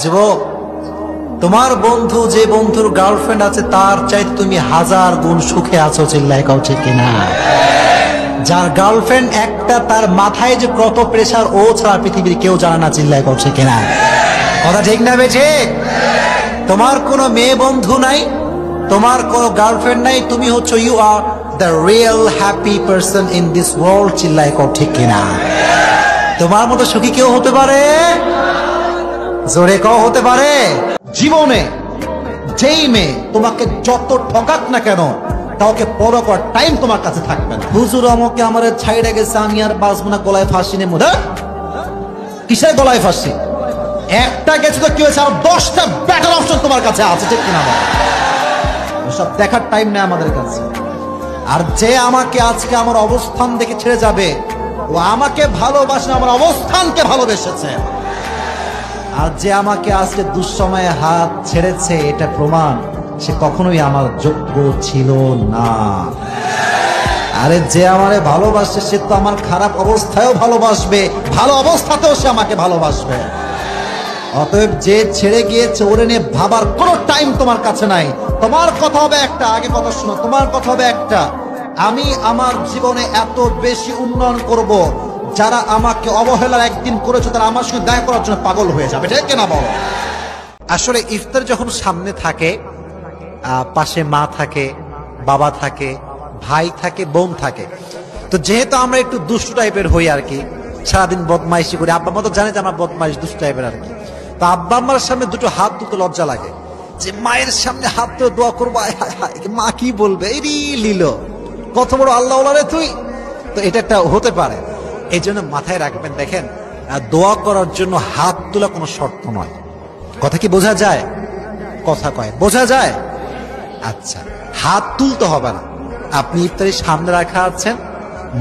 যুবক, তোমার বন্ধু যে বন্ধুর গার্লফ্রেন্ড আছে তার চাইতে তুমি 1000 গুণ সুখে আছো, চিল্লায় কাউ ঠিক কিনা? যার গার্লফ্রেন্ড একটা, তার মাথায় যে কত প্রেসার ও ছাড়া পৃথিবীর কেউ জানে না, চিল্লায় কাউ ঠিক কিনা? কথা ঠিক না বেঠে? তোমার কোনো মেয়ে বন্ধু নাই, তোমার কোনো গার্লফ্রেন্ড নাই, তুমি হচ্ছে you are the real happy person in this world, চিল্লায় কাউ ঠিক কিনা? তোমার মতো সুখী কেউ হতে পারে? জোরে কও হতে পারে? জীবনে যেই মেয়ে তোমাকে যত ঠকাক না কেন, কাউকে পরখ করার টাইম তোমার কাছে থাকবে না। হুজুর আমাকে আমার ছাইড়ে গেছে, আমি আর বাঁচবো না, গলায় ফাঁসি নেব। কিসের গলায় ফাঁসি? একটা গেছে তো কি হয়েছে, আর 10টা বেটার অপশন তোমার কাছে আছে, ঠিক কিনা? সব দেখার টাইম নেই আমাদের কাছে। আর যে আমাকে আজকে আমার অবস্থান দেখে ছেড়ে যাবে, ও আমাকে ভালোবাসে, আমার অবস্থানকে ভালোবেসেছে। আর যে আমাকে আজকে দুঃসময়ে হাত ছেড়েছে, এটা প্রমাণ সে কখনোই আমার যোগ্য ছিল না। আরে যে আমারে ভালোবাসে সে তো আমার খারাপ অবস্থায়ও ভালোবাসবে, ভালো অবস্থাতেও সে আমাকে ভালোবাসবে। অতএব যে ছেড়ে গিয়েছে ওরে নিয়ে ভাবার কোনো টাইম তোমার কাছে নাই। তোমার কথা হবে একটা, আগে কথা শোনো, তোমার কথা হবে একটা, আমি আমার জীবনে এত বেশি উন্নয়ন করব, যারা আমাকে অবহেলার একদিন করেছে তারা আমার সঙ্গে দেখা করার জন্য পাগল হয়ে যাবে, ঠিক কিনা বলো? আসলে ইফতার যখন সামনে থাকে, পাশে মা থাকে, বাবা থাকে, ভাই থাকে, বোন থাকে, তো যেহেতু আমরা একটু দুষ্টু টাইপের হই আর কি, সারাদিন বদমাইশি করি, আব্বা মা তো জানে যে আমরা বদমাইশ দুষ্টু টাইপের আর কি, তো আব্বা আম্মার সামনে দুটো হাত তুলতে লজ্জা লাগে, যে মায়ের সামনে হাত তুলে দোয়া করবো, মা কি বলবে, এই লিল কত বড় আল্লাহ রে তুই। তো এটা একটা হতে পারে, এই জন্য মাথায় রাখবেন। দেখেন, দোয়া করার জন্য হাত তোলা কোনো শর্ত নয়। কথা কি বোঝা যায়? কথা কয় বোঝা যায়? আচ্ছা, হাত তুলতে হবে না। আপনি ইফতারির সামনে রাখা আছেন,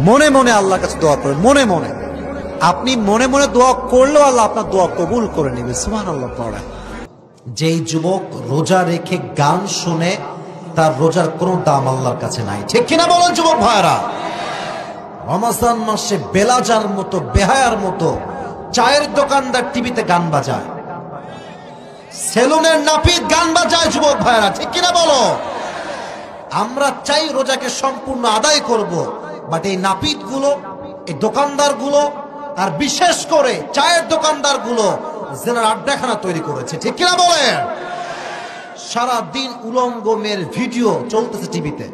মনে মনে আল্লাহর কাছে দোয়া করেন, মনে মনে। আপনি মনে মনে দোয়া করলেও আল্লাহ আপনার দোয়া কবুল করে নেবে, সুবহানাল্লাহ পড়েন। যেই যুবক রোজা রেখে গান শুনে, তার রোজার কোনো দাম আল্লাহর কাছে নাই, ঠিক কিনা বলেন যুবক ভাইরা? রমজান মাসে বেলাজার মতো, বেহায়ার মতো চায়ের দোকানদার টিভিতে গান বাজায়, সেলুনের নাপিত গান বাজায়, যুবক ভাইরা, ঠিক কিনা বলো? আমরা চাই রোজাকে সম্পূর্ণ আদায় করব, বাট এই নাপিত গুলো, এই দোকানদার গুলো, আর বিশেষ করে চায়ের দোকানদার গুলো জেনার আড্ডাখানা তৈরি করেছে, ঠিক কিনা বলেন? সারা দিন উলঙ্গ মেয়ের ভিডিও চলতেছে টিভিতে,